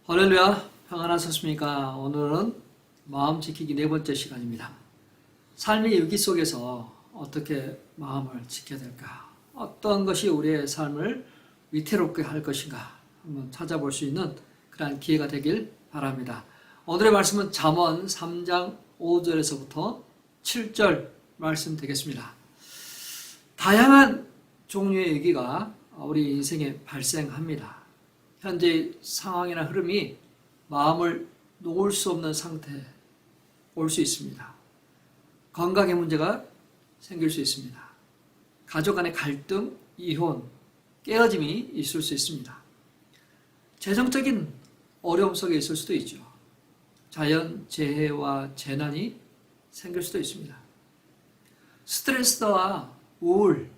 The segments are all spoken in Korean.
할렐루야, 평안하셨습니까? 오늘은 마음 지키기 네 번째 시간입니다. 삶의 위기 속에서 어떻게 마음을 지켜야 될까? 어떤 것이 우리의 삶을 위태롭게 할 것인가? 한번 찾아볼 수 있는 그러한 기회가 되길 바랍니다. 오늘의 말씀은 잠언 3장 5절에서부터 7절 말씀 되겠습니다. 다양한 종류의 위기가 우리 인생에 발생합니다. 현재 상황이나 흐름이 마음을 놓을 수 없는 상태에 올 수 있습니다. 건강의 문제가 생길 수 있습니다. 가족 간의 갈등, 이혼, 깨어짐이 있을 수 있습니다. 재정적인 어려움 속에 있을 수도 있죠. 자연 재해와 재난이 생길 수도 있습니다. 스트레스와 우울,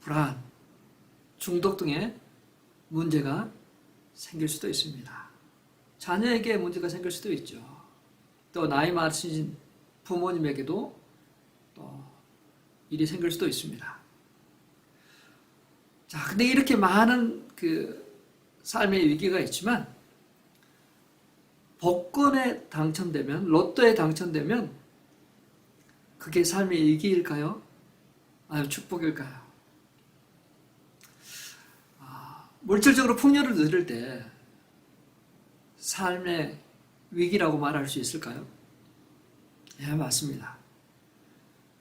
불안, 중독 등의 문제가 생길 수도 있습니다. 자녀에게 문제가 생길 수도 있죠. 또 나이 많으신 부모님에게도 또 일이 생길 수도 있습니다. 자, 근데 이렇게 많은 삶의 위기가 있지만 복권에 당첨되면, 로또에 당첨되면 그게 삶의 위기일까요? 아니면 축복일까요? 물질적으로 풍요를 누릴 때 삶의 위기라고 말할 수 있을까요? 예, 맞습니다.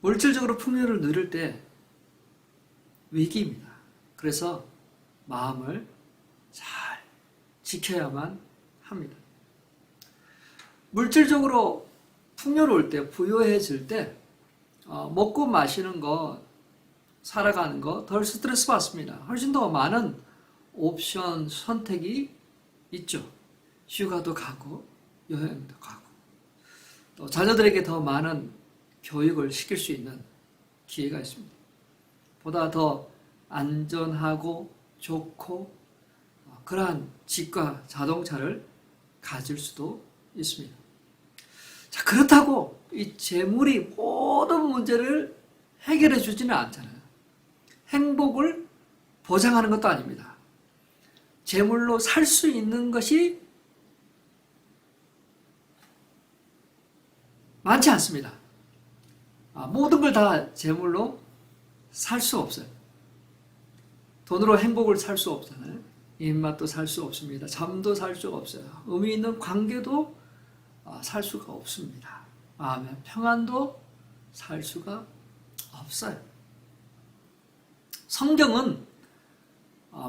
물질적으로 풍요를 누릴 때 위기입니다. 그래서 마음을 잘 지켜야만 합니다. 물질적으로 풍요로울 때, 부유해질 때 먹고 마시는 거, 살아가는 거 덜 스트레스 받습니다. 훨씬 더 많은 옵션, 선택이 있죠. 휴가도 가고 여행도 가고 또 자녀들에게 더 많은 교육을 시킬 수 있는 기회가 있습니다. 보다 더 안전하고 좋고 그러한 집과 자동차를 가질 수도 있습니다. 자, 그렇다고 이 재물이 모든 문제를 해결해 주지는 않잖아요. 행복을 보장하는 것도 아닙니다. 재물로 살 수 있는 것이 많지 않습니다. 모든 걸 다 재물로 살 수 없어요. 돈으로 행복을 살 수 없잖아요. 입맛도 살 수 없습니다. 잠도 살 수가 없어요. 의미 있는 관계도 살 수가 없습니다. 마음의 평안도 살 수가 없어요. 성경은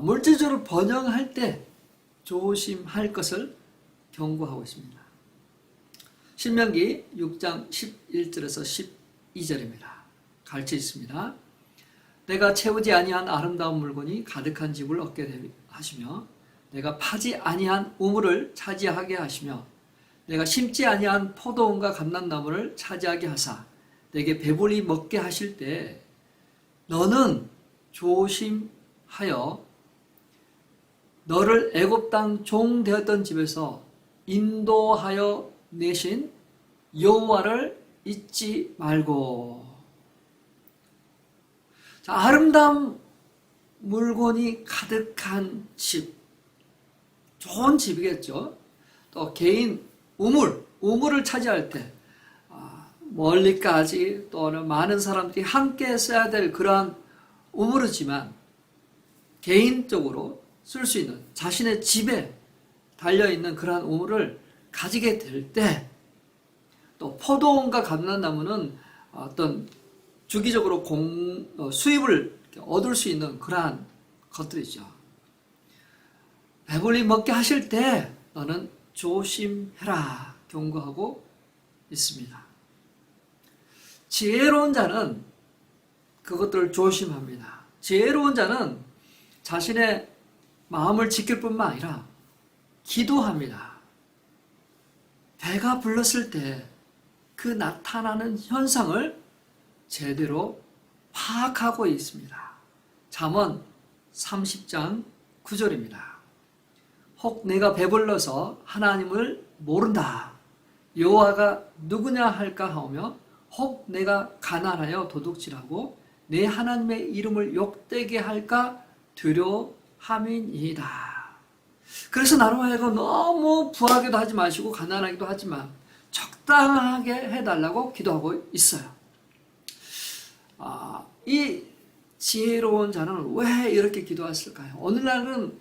물질적으로 번영할 때 조심할 것을 경고하고 있습니다. 신명기 6장 11절에서 12절입니다. 가르쳐 있습니다. 내가 채우지 아니한 아름다운 물건이 가득한 집을 얻게 하시며 내가 파지 아니한 우물을 차지하게 하시며 내가 심지 아니한 포도원과 감람나무를 차지하게 하사 내게 배불리 먹게 하실 때 너는 조심하여 너를 애굽 땅 종 되었던 집에서 인도하여 내신 여호와를 잊지 말고. 자, 아름다운 물건이 가득한 집, 좋은 집이겠죠. 또 개인 우물을 차지할 때 멀리까지 또는 많은 사람들이 함께 써야 될 그러한 우물이지만 개인적으로 쓸 수 있는 자신의 집에 달려있는 그러한 우물을 가지게 될 때 또 포도원과 감람나무는 어떤 주기적으로 수입을 얻을 수 있는 그러한 것들이죠. 배불리 먹게 하실 때 너는 조심해라 경고하고 있습니다. 지혜로운 자는 그것들을 조심합니다. 지혜로운 자는 자신의 마음을 지킬 뿐만 아니라 기도합니다. 배가 불렀을 때 그 나타나는 현상을 제대로 파악하고 있습니다. 잠언 30장 9절입니다. 혹 내가 배불러서 하나님을 모른다. 여호와가 누구냐 할까 하며 혹 내가 가난하여 도둑질하고 내 하나님의 이름을 욕되게 할까 두려움이니이다. 그래서 나로 하여금 너무 부하게도 하지 마시고 가난하기도 하지만 적당하게 해달라고 기도하고 있어요. 이 지혜로운 자는 왜 이렇게 기도했을까요? 오늘날은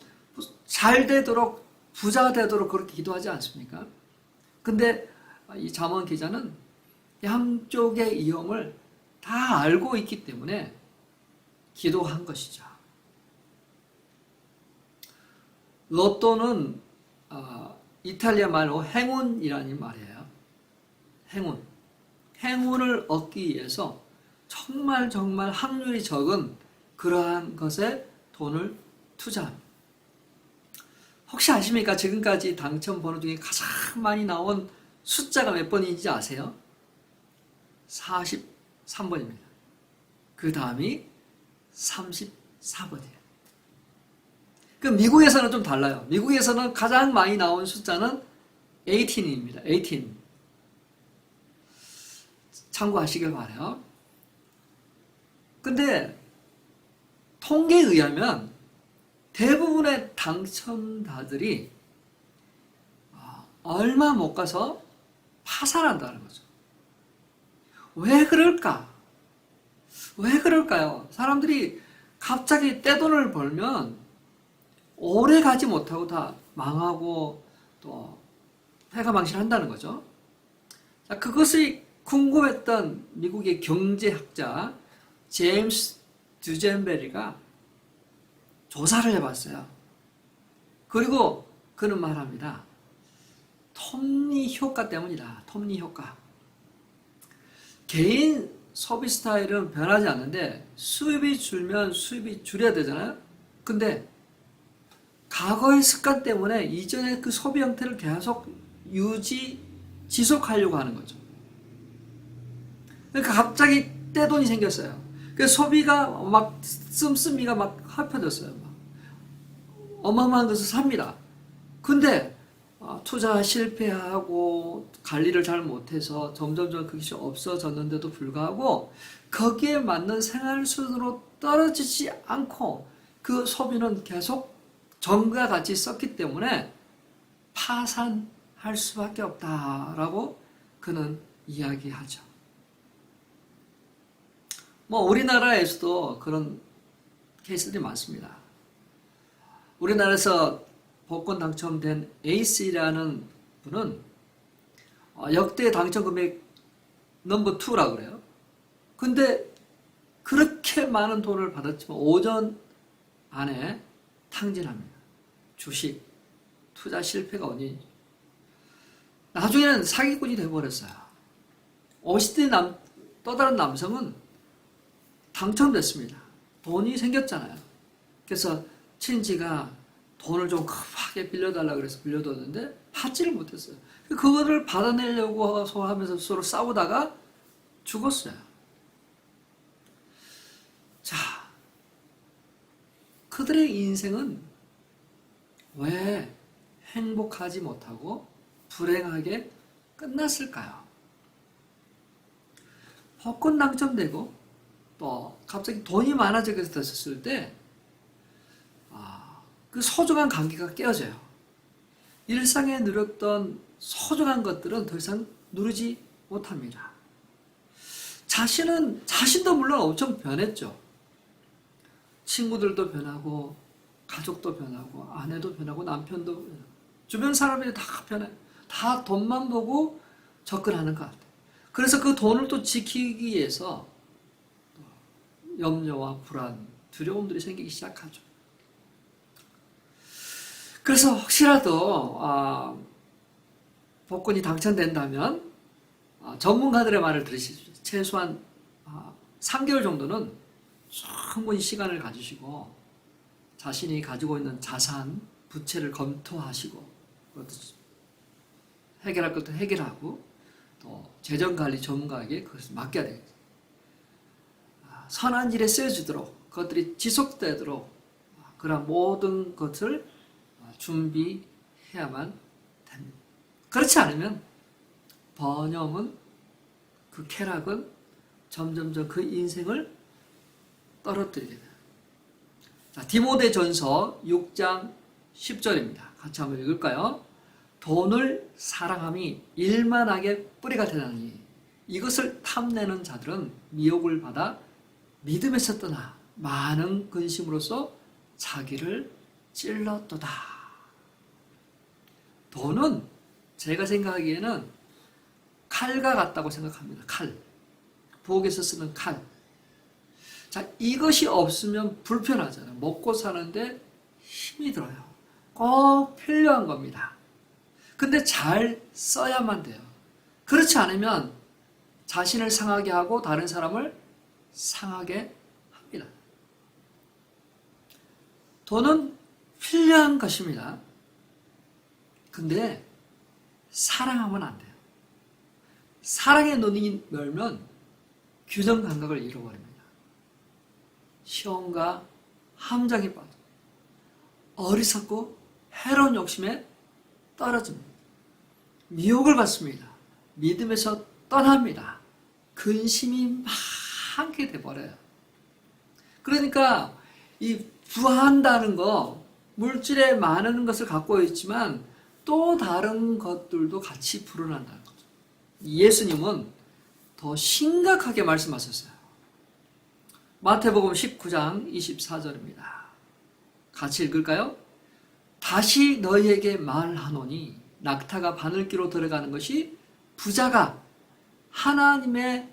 잘 되도록 부자가 되도록 그렇게 기도하지 않습니까? 근데 이 잠언 기자는 양쪽의 위험을 다 알고 있기 때문에 기도한 것이죠. 로또는 이탈리아 말로 행운이라는 말이에요. 행운. 행운을 얻기 위해서 정말 확률이 적은 그러한 것에 돈을 투자합니다. 혹시 아십니까? 지금까지 당첨 번호 중에 가장 많이 나온 숫자가 몇 번인지 아세요? 43번입니다. 그 다음이 34번이에요. 그 미국에서는 좀 달라요. 미국에서는 가장 많이 나온 숫자는 18입니다. 18. 참고하시길 바라요. 근데 통계에 의하면 대부분의 당첨자들이 얼마 못 가서 파산한다는 거죠. 왜 그럴까? 왜 그럴까요? 사람들이 갑자기 떼돈을 벌면 오래 가지 못하고 다 망하고 또 패가망신한다는 거죠. 자, 그것이 궁금했던 미국의 경제학자 제임스 듀젠베리가 조사를 해봤어요. 그리고 그는 말합니다. 톱니 효과 때문이다. 톱니 효과. 개인 소비 스타일은 변하지 않는데 수입이 줄면 수입이 줄여야 되잖아요. 근데 과거의 습관 때문에 이전의 그 소비 형태를 계속 지속하려고 하는 거죠. 그러니까 갑자기 떼돈이 생겼어요. 그래서 소비가 막 씀씀이가 막 합쳐졌어요. 막 어마어마한 것을 삽니다. 근데 투자 실패하고 관리를 잘 못해서 점점점 그것이 없어졌는데도 불구하고 거기에 맞는 생활 수준으로 떨어지지 않고 그 소비는 계속 전과 같이 썼기 때문에 파산할 수밖에 없다라고 그는 이야기하죠. 우리나라에서도 그런 케이스들이 많습니다. 우리나라에서 복권 당첨된 A씨라는 분은 역대 당첨 금액 넘버 2라고 그래요. 근데 그렇게 많은 돈을 받았지만 오전 안에 탕진합니다. 주식, 투자 실패가 원인이죠. 나중에는 사기꾼이 되어버렸어요. 50대 또 다른 남성은 당첨됐습니다. 돈이 생겼잖아요. 그래서 친지가 돈을 좀 급하게 빌려달라고 그래서 빌려줬는데 받지를 못했어요. 그거를 받아내려고 하면서 서로 싸우다가 죽었어요. 자, 그들의 인생은 왜 행복하지 못하고 불행하게 끝났을까요? 복권 당첨되고 또 갑자기 돈이 많아지게 됐을 때 그 소중한 관계가 깨어져요. 일상에 누렸던 소중한 것들은 더 이상 누리지 못합니다. 자신도 물론 엄청 변했죠. 친구들도 변하고 가족도 변하고 아내도 변하고 남편도 변하고 주변 사람들이 다 변해요. 다 돈만 보고 접근하는 것 같아요. 그래서 그 돈을 또 지키기 위해서 염려와 불안, 두려움들이 생기기 시작하죠. 그래서 혹시라도 복권이 당첨된다면 전문가들의 말을 들으시죠. 최소한 3개월 정도는 충분히 시간을 가지시고 자신이 가지고 있는 자산, 부채를 검토하시고 해결할 것도 해결하고 또 재정관리 전문가에게 그것을 맡겨야 되겠죠. 선한 일에 쓰여지도록 그것들이 지속되도록 그런 모든 것을 준비해야만 됩니다. 그렇지 않으면 번영은 그 쾌락은 점점점 그 인생을 떨어뜨리게 돼요. 자, 디모데전서 6장 10절입니다. 같이 한번 읽을까요? 돈을 사랑함이 일만하게 뿌리가 되나니 이것을 탐내는 자들은 미혹을 받아 믿음에서 떠나 많은 근심으로써 자기를 찔렀도다. 돈은 제가 생각하기에는 칼과 같다고 생각합니다. 칼. 부엌에서 쓰는 칼. 자, 이것이 없으면 불편하잖아요. 먹고 사는데 힘이 들어요. 꼭 필요한 겁니다. 근데 잘 써야만 돼요. 그렇지 않으면 자신을 상하게 하고 다른 사람을 상하게 합니다. 돈은 필요한 것입니다. 근데 사랑하면 안 돼요. 사랑의 눈이 멀면 균형 감각을 잃어버립니다. 시험과 함정에 빠져 어리석고 해로운 욕심에 떨어집니다. 미혹을 받습니다. 믿음에서 떠납니다. 근심이 많게 돼버려요. 그러니까 이 부한다는 거, 물질에 많은 것을 갖고 있지만 또 다른 것들도 같이 불어난다는 거죠. 예수님은 더 심각하게 말씀하셨어요. 마태복음 19장 24절입니다. 같이 읽을까요? 다시 너희에게 말하노니 낙타가 바늘기로 들어가는 것이 부자가 하나님의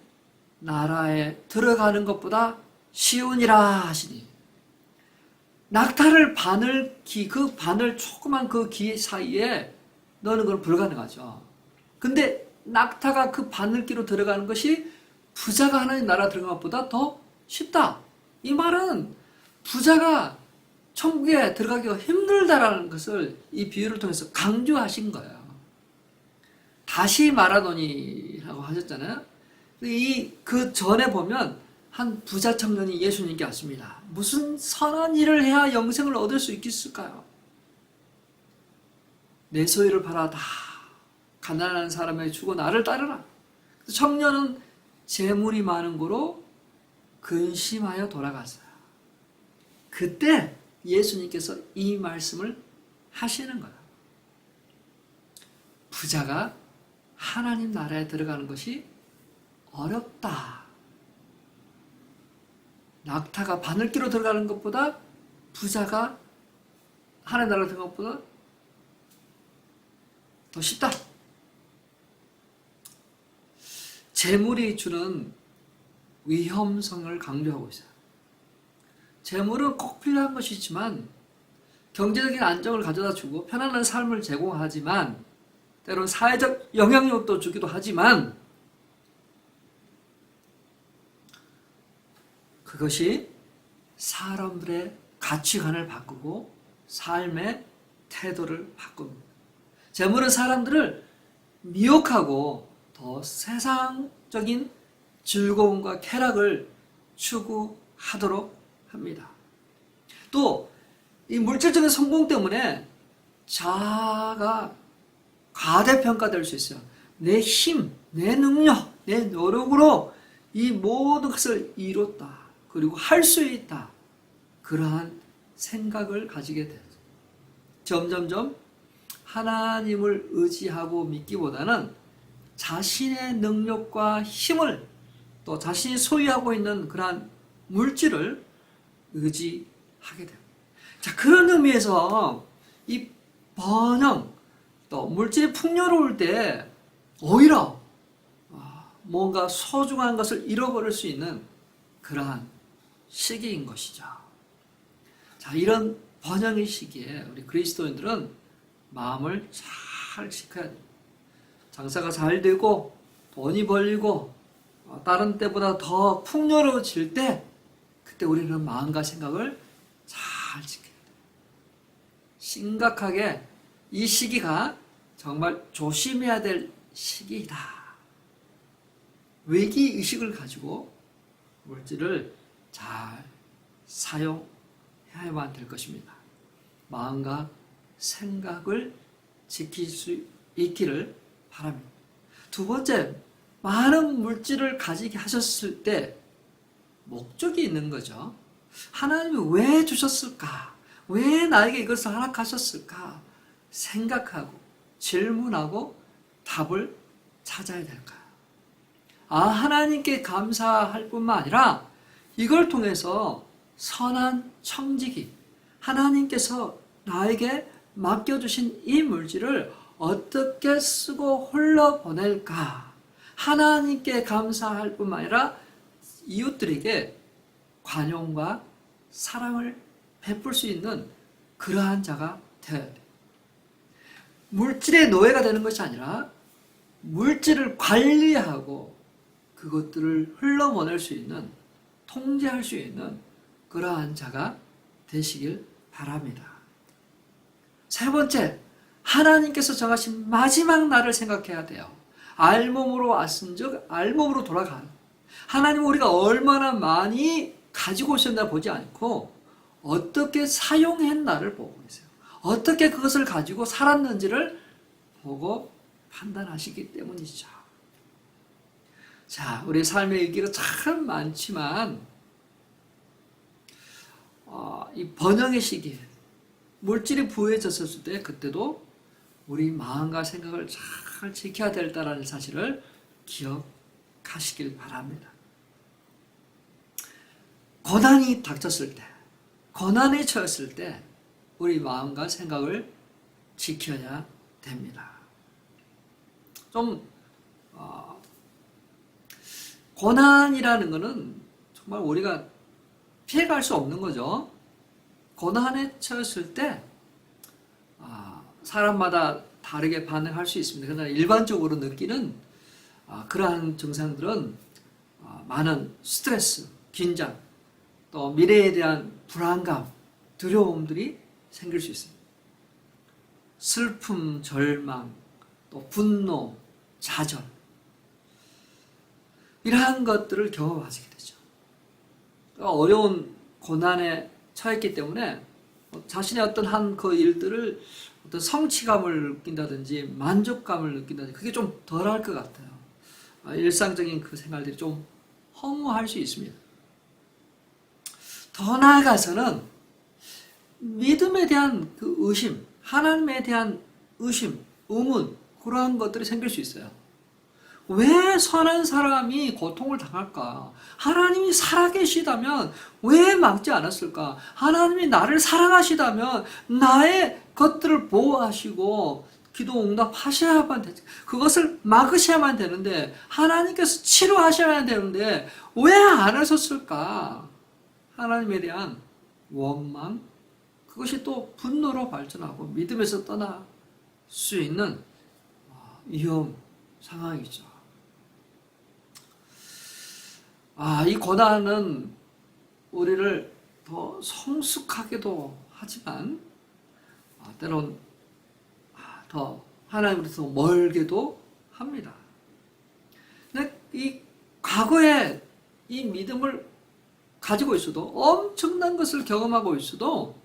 나라에 들어가는 것보다 쉬우니라 하시니, 낙타를 바늘기, 그 바늘 조그만 그 기 사이에 넣는 건 불가능하죠. 근데 낙타가 그 바늘기로 들어가는 것이 부자가 하나님 나라 들어가는 것보다 더 쉽다. 이 말은 부자가 천국에 들어가기가 힘들다라는 것을 이 비유를 통해서 강조하신 거예요. 다시 말하노니라고 하셨잖아요. 그 전에 보면 한 부자 청년이 예수님께 왔습니다. 무슨 선한 일을 해야 영생을 얻을 수 있겠을까요? 내 소유를 팔아 다 가난한 사람에게 주고 나를 따르라. 청년은 재물이 많은 거로 근심하여 돌아갔어요. 그때 예수님께서 이 말씀을 하시는 거예요. 부자가 하나님 나라에 들어가는 것이 어렵다. 낙타가 바늘기로 들어가는 것보다 부자가 하나님 나라에 들어가는 것보다 더 쉽다. 재물이 주는 위험성을 강조하고 있어요. 재물은 꼭 필요한 것이지만 경제적인 안정을 가져다 주고 편안한 삶을 제공하지만 때로는 사회적 영향력도 주기도 하지만 그것이 사람들의 가치관을 바꾸고 삶의 태도를 바꿉니다. 재물은 사람들을 미혹하고 더 세상적인 즐거움과 쾌락을 추구하도록 합니다. 또 이 물질적인 성공 때문에 자아가 과대평가될 수 있어요. 내 힘, 내 능력, 내 노력으로 이 모든 것을 이뤘다. 그리고 할 수 있다. 그러한 생각을 가지게 되죠. 점점점 하나님을 의지하고 믿기보다는 자신의 능력과 힘을 또 자신이 소유하고 있는 그러한 물질을 의지하게 됩니다. 자, 그런 의미에서 이 번영, 또 물질이 풍요로울 때 오히려 뭔가 소중한 것을 잃어버릴 수 있는 그러한 시기인 것이죠. 자, 이런 번영의 시기에 우리 그리스도인들은 마음을 잘 지켜야 됩니다. 장사가 잘 되고 돈이 벌리고 다른 때보다 더 풍요로워질 때 그때 우리는 마음과 생각을 잘 지켜야 돼요. 심각하게 이 시기가 정말 조심해야 될 시기이다. 위기의식을 가지고 물질을 잘 사용해야만 될 것입니다. 마음과 생각을 지킬 수 있기를 바랍니다. 두 번째, 많은 물질을 가지게 하셨을 때 목적이 있는 거죠. 하나님이 왜 주셨을까? 왜 나에게 이것을 허락하셨을까? 생각하고 질문하고 답을 찾아야 될까? 하나님께 감사할 뿐만 아니라 이걸 통해서 선한 청지기, 하나님께서 나에게 맡겨주신 이 물질을 어떻게 쓰고 흘러보낼까? 하나님께 감사할 뿐만 아니라 이웃들에게 관용과 사랑을 베풀 수 있는 그러한 자가 되어야 돼요. 물질의 노예가 되는 것이 아니라 물질을 관리하고 그것들을 흘러보낼 수 있는, 통제할 수 있는 그러한 자가 되시길 바랍니다. 세 번째, 하나님께서 정하신 마지막 날을 생각해야 돼요. 알몸으로 왔은즉 알몸으로 돌아가는. 하나님은 우리가 얼마나 많이 가지고 오셨나 보지 않고 어떻게 사용했나를 보고 계세요. 어떻게 그것을 가지고 살았는지를 보고 판단하시기 때문이죠. 자, 우리 삶의 일기가 참 많지만 이 번영의 시기에 물질이 부유해졌을 때 그때도 우리 마음과 생각을 잘 지켜야 된다는 사실을 기억하시길 바랍니다. 고난이 닥쳤을 때, 고난에 처했을 때 우리 마음과 생각을 지켜야 됩니다. 좀 고난이라는 것은 정말 우리가 피해갈 수 없는 거죠. 고난에 처했을 때 사람마다 다르게 반응할 수 있습니다. 그러나 일반적으로 느끼는 그러한 증상들은 많은 스트레스, 긴장, 또 미래에 대한 불안감, 두려움들이 생길 수 있습니다. 슬픔, 절망, 또 분노, 좌절, 이러한 것들을 경험하시게 되죠. 어려운 고난에 처했기 때문에 자신의 어떤 한 그 일들을 어떤 성취감을 느낀다든지 만족감을 느낀다든지 그게 좀 덜할 것 같아요. 일상적인 그 생활들이 좀 허무할 수 있습니다. 더 나아가서는 믿음에 대한 그 의심, 하나님에 대한 의심, 의문, 그러한 것들이 생길 수 있어요. 왜 선한 사람이 고통을 당할까? 하나님이 살아계시다면 왜 막지 않았을까? 하나님이 나를 사랑하시다면 나의 것들을 보호하시고 기도 응답하셔야만 되지. 그것을 막으셔야만 되는데 하나님께서 치료하셔야 되는데 왜 안 하셨을까? 하나님에 대한 원망, 그것이 또 분노로 발전하고 믿음에서 떠날 수 있는 위험 상황이죠. 이 고난은 우리를 더 성숙하게도 하지만 때론 더 하나님으로부터 멀게도 합니다. 근데 이 과거에 이 믿음을 가지고 있어도 엄청난 것을 경험하고 있어도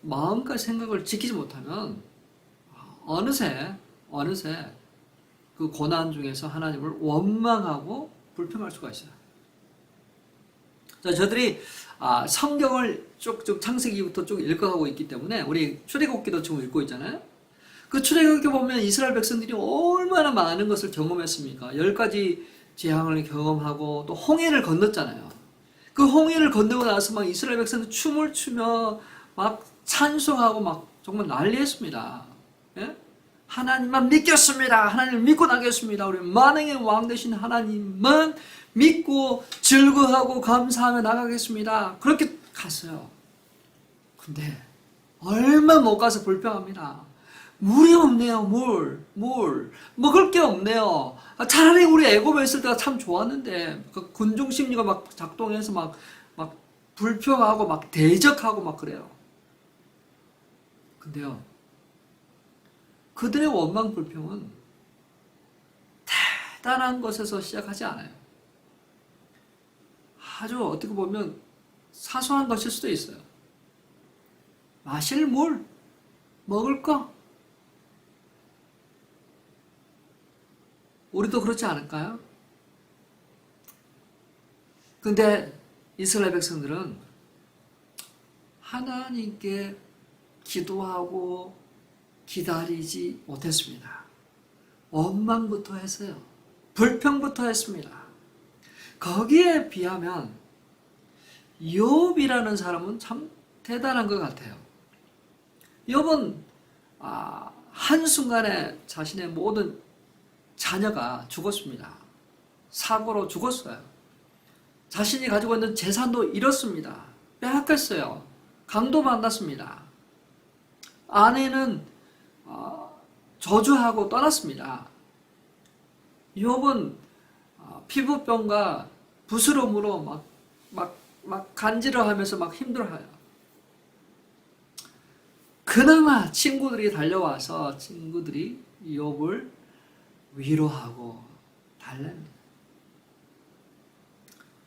마음과 생각을 지키지 못하면 어느새 그 고난 중에서 하나님을 원망하고 불평할 수가 있어요. 자, 저들이 성경을 쭉쭉 창세기부터 쭉 읽어가고 있기 때문에 우리 출애굽기도 지금 읽고 있잖아요. 그 출애굽기 보면 이스라엘 백성들이 얼마나 많은 것을 경험했습니까? 10가지 재앙을 경험하고 또 홍해를 건넜잖아요. 그 홍해를 건너고 나서 막 이스라엘 백성들 춤을 추며 막 찬송하고 막 정말 난리했습니다. 예? 하나님만 믿겠습니다. 하나님 믿고 나겠습니다. 우리 만왕의 왕 되신 하나님만 믿고 즐거워하고 감사하며 나가겠습니다. 그렇게 갔어요. 근데 얼마 못 가서 불평합니다. 물이 없네요. 물 먹을 게 없네요. 차라리 우리 애굽에 있을 때가 참 좋았는데 그 군중 심리가 막 작동해서 막 불평하고 막 대적하고 막 그래요. 근데요, 그들의 원망 불평은 대단한 것에서 시작하지 않아요. 아주 어떻게 보면 사소한 것일 수도 있어요. 마실 물, 먹을 거. 우리도 그렇지 않을까요? 근데 이스라엘 백성들은 하나님께 기도하고 기다리지 못했습니다. 원망부터 했어요. 불평부터 했습니다. 거기에 비하면 욥이라는 사람은 참 대단한 것 같아요. 욥은 한순간에 자신의 모든 자녀가 죽었습니다. 사고로 죽었어요. 자신이 가지고 있는 재산도 잃었습니다. 빼앗겼어요. 강도 만났습니다. 아내는 저주하고 떠났습니다. 욥은 피부병과 부스럼으로 막 간지러하면서 막 힘들어해요. 그나마 친구들이 달려와서 친구들이 욥을 위로하고 달랩니다.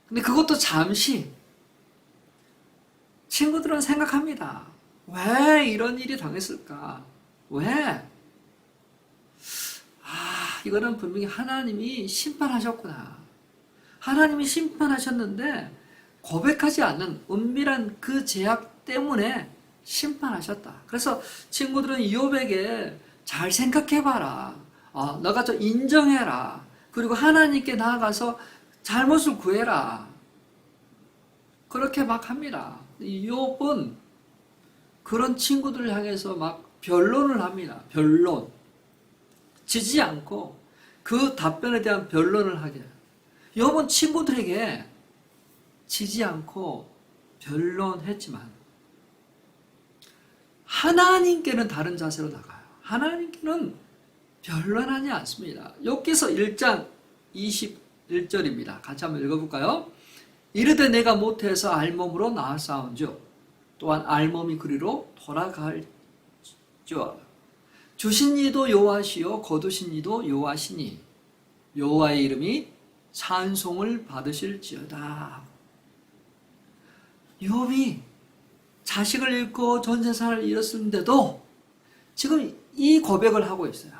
근데 그것도 잠시. 친구들은 생각합니다. 왜 이런 일이 당했을까? 왜? 이거는 분명히 하나님이 심판하셨구나. 하나님이 심판하셨는데 고백하지 않는 은밀한 그 죄악 때문에 심판하셨다. 그래서 친구들은 이욥에게 잘 생각해봐라. 너가 좀 인정해라. 그리고 하나님께 나아가서 잘못을 구해라. 그렇게 막 합니다. 이욥은 그런 친구들을 향해서 막 변론을 합니다. 변론. 지지 않고 그 답변에 대한 변론을 하게. 욥은 친구들에게 지지 않고 변론했지만 하나님께는 다른 자세로 나가요. 하나님께는 변론하지 않습니다. 욥기서 1장 21절입니다. 같이 한번 읽어볼까요? 이르되 내가 못해서 알몸으로 나아싸운즉 또한 알몸이 그리로 돌아갈줄 주신 이도 여호와시요 거두신 이도 여호와시니 여호와의 이름이 찬송을 받으실지어다. 욥이 자식을 잃고 전 재산을 잃었는데도 지금 이 고백을 하고 있어요.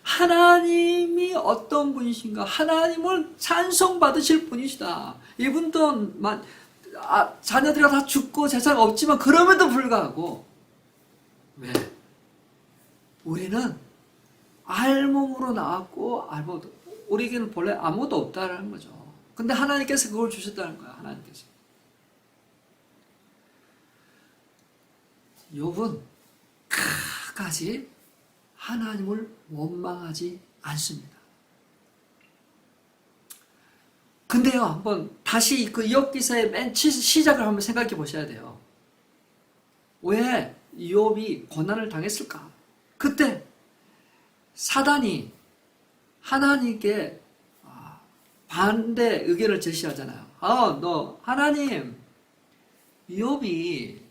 하나님이 어떤 분이신가? 하나님을 찬송받으실 분이시다. 이분도 자녀들이 다 죽고 재산 없지만 그럼에도 불구하고 왜? 우리는 알몸으로 나왔고 우리에게는 본래 아무것도 없다는 거죠. 근데 하나님께서 그걸 주셨다는 거야. 하나님께서. 욥은 끝까지 하나님을 원망하지 않습니다. 근데요, 한번 다시 그 이욥 기사의 맨 시작을 한번 생각해 보셔야 돼요. 왜 이욥이 고난을 당했을까? 그때 사단이 하나님께 반대 의견을 제시하잖아요. 너 하나님, 이욥이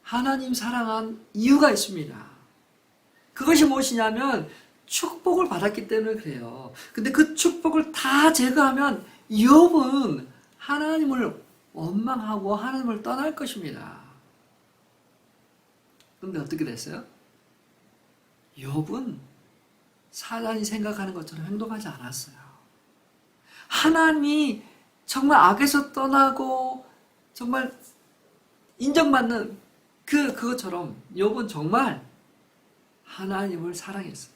하나님 사랑한 이유가 있습니다. 그것이 무엇이냐면 축복을 받았기 때문에 그래요. 근데 그 축복을 다 제거하면 이욥은 하나님을 원망하고 하나님을 떠날 것입니다. 근데 어떻게 됐어요? 이욥은 사단이 생각하는 것처럼 행동하지 않았어요. 하나님이 정말 악에서 떠나고 정말 인정받는 그것처럼 이욥은 정말 하나님을 사랑했어요.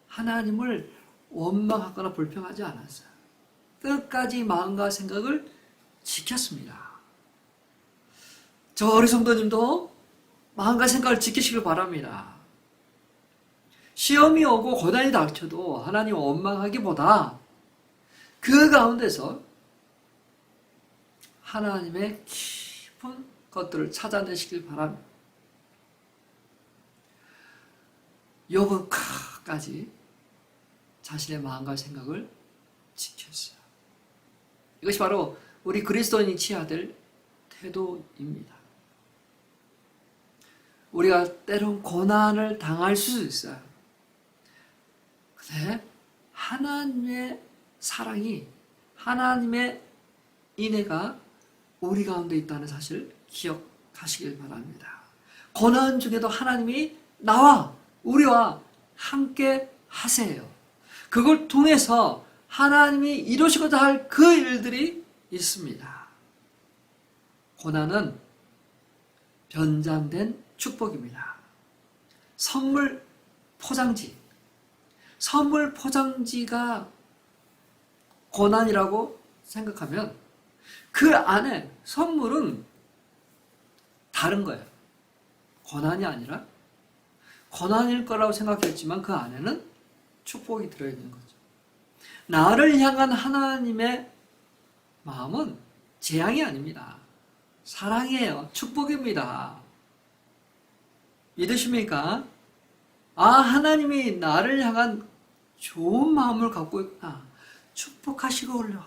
하나님을 원망하거나 불평하지 않았어요. 끝까지 마음과 생각을 지켰습니다. 저 우리 성도님도 마음과 생각을 지키시길 바랍니다. 시험이 오고 고난이 닥쳐도 하나님 원망하기보다 그 가운데서 하나님의 깊은 것들을 찾아내시길 바랍니다. 욥은 끝까지 자신의 마음과 생각을 지켰어요. 이것이 바로 우리 그리스도인이 취해야 될 태도입니다. 우리가 때론 고난을 당할 수 있어요. 근데 하나님의 사랑이, 하나님의 인애가 우리 가운데 있다는 사실을 기억하시길 바랍니다. 고난 중에도 하나님이 우리와 함께 하세요. 그걸 통해서 하나님이 이루시고자 할 그 일들이 있습니다. 고난은 변장된 축복입니다. 선물 포장지. 선물 포장지가 고난이라고 생각하면 그 안에 선물은 다른 거예요. 고난이 아니라 고난일 거라고 생각했지만 그 안에는 축복이 들어있는 거죠. 나를 향한 하나님의 마음은 재앙이 아닙니다. 사랑이에요. 축복입니다. 믿으십니까? 아, 하나님이 나를 향한 좋은 마음을 갖고 있구나. 축복하시고요.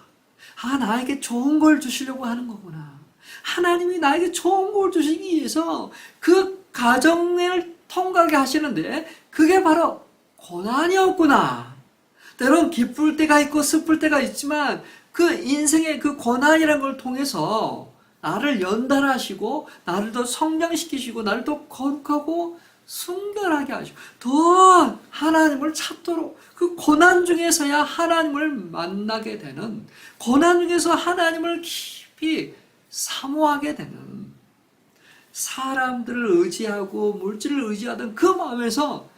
아, 나에게 좋은 걸 주시려고 하는 거구나. 하나님이 나에게 좋은 걸 주시기 위해서 그 가정을 통과하게 하시는데 그게 바로 고난이었구나. 때론 기쁠 때가 있고 슬플 때가 있지만 그 인생의 그 고난이라는 걸 통해서 나를 연단하시고 나를 더 성장시키시고 나를 더 거룩하고 순결하게 하시고 더 하나님을 찾도록 그 고난 중에서야 하나님을 만나게 되는, 고난 중에서 하나님을 깊이 사모하게 되는, 사람들을 의지하고 물질을 의지하던 그 마음에서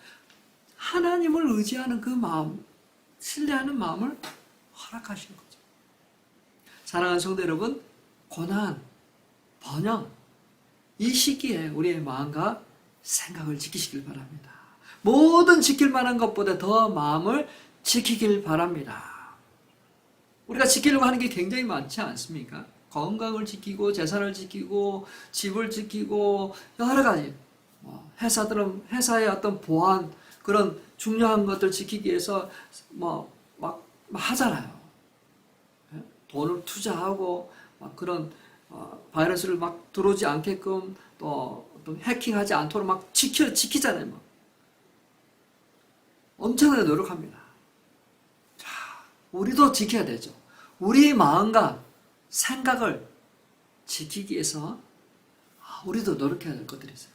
하나님을 의지하는 그 마음, 신뢰하는 마음을 허락하시는 거죠. 사랑하는 성도 여러분, 고난, 번영, 이 시기에 우리의 마음과 생각을 지키시길 바랍니다. 모든 지킬 만한 것보다 더 마음을 지키길 바랍니다. 우리가 지키려고 하는 게 굉장히 많지 않습니까? 건강을 지키고 재산을 지키고 집을 지키고 여러 가지, 회사들은 회사의 어떤 보안, 그런 중요한 것들 지키기 위해서 막 하잖아요. 돈을 투자하고 막 그런 바이러스를 막 들어오지 않게끔 또 어떤 해킹하지 않도록 막 지키잖아요. 막. 엄청나게 노력합니다. 자, 우리도 지켜야 되죠. 우리 마음과 생각을 지키기 위해서 우리도 노력해야 될 것들이 있어요.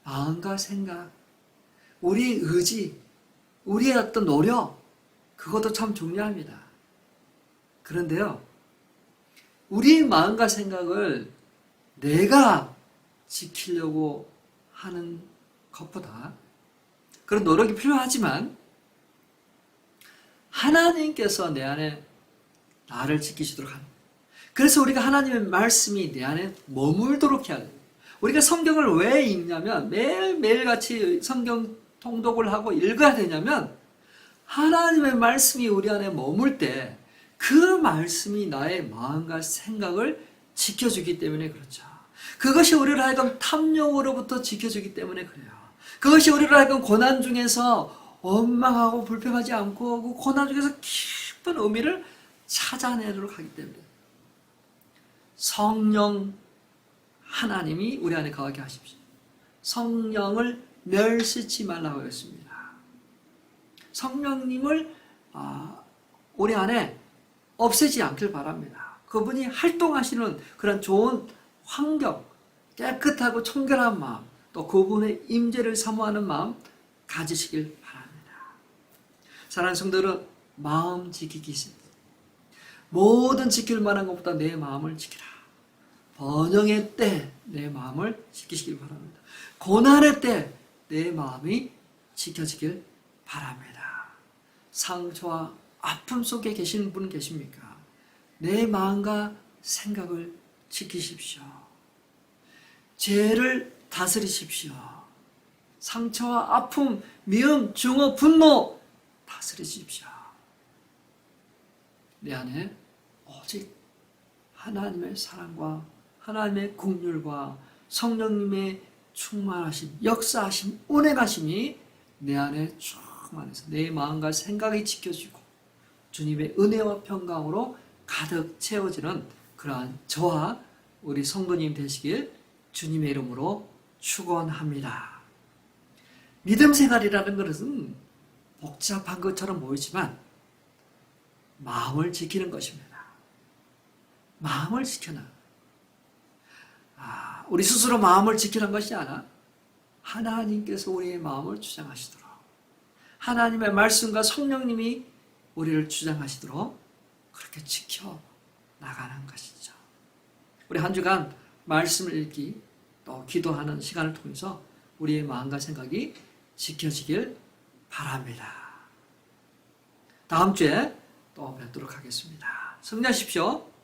마음과 생각, 우리의 의지, 우리의 어떤 노력, 그것도 참 중요합니다. 그런데요, 우리의 마음과 생각을 내가 지키려고 하는 것보다 그런 노력이 필요하지만 하나님께서 내 안에 나를 지키시도록 하는, 그래서 우리가 하나님의 말씀이 내 안에 머물도록 해야 돼요. 우리가 성경을 왜 읽냐면, 매일매일 같이 성경 통독을 하고 읽어야 되냐면, 하나님의 말씀이 우리 안에 머물 때 그 말씀이 나의 마음과 생각을 지켜주기 때문에 그렇죠. 그것이 우리를 하여금 탐욕으로부터 지켜주기 때문에 그래요. 그것이 우리를 하여금 고난 중에서 원망하고 불평하지 않고 그 고난 중에서 깊은 의미를 찾아내도록 하기 때문에 성령 하나님이 우리 안에 거하게 하십시오. 성령을 멸시치 말라고 했습니다. 성령님을 우리 안에 없애지 않길 바랍니다. 그분이 활동하시는 그런 좋은 환경, 깨끗하고 청결한 마음, 또 그분의 임재를 사모하는 마음 가지시길 바랍니다. 사랑하는 성도들은 마음 지키기 있습니다. 모든 지킬 만한 것보다 내 마음을 지키라. 번영의 때 내 마음을 지키시길 바랍니다. 고난의 때 내 마음이 지켜지길 바랍니다. 상처와 아픔 속에 계시는 분 계십니까? 내 마음과 생각을 지키십시오. 죄를 다스리십시오. 상처와 아픔, 미움, 증오, 분노 다스리십시오. 내 안에 오직 하나님의 사랑과 하나님의 긍휼과 성령님의 충만하심, 역사하심, 운행하심이 내 안에 충만해서 내 마음과 생각이 지켜지고 주님의 은혜와 평강으로 가득 채워지는 그러한 저와 우리 성도님 되시길 주님의 이름으로 축원합니다. 믿음 생활이라는 것은 복잡한 것처럼 보이지만 마음을 지키는 것입니다. 마음을 지켜라. 우리 스스로 마음을 지키는 것이 아니라 하나님께서 우리의 마음을 주장하시도록, 하나님의 말씀과 성령님이 우리를 주장하시도록 그렇게 지켜 나가는 것이죠. 우리 한 주간 말씀을 읽기 또 기도하는 시간을 통해서 우리의 마음과 생각이 지켜지길 바랍니다. 다음 주에 또 뵙도록 하겠습니다. 승리하십시오.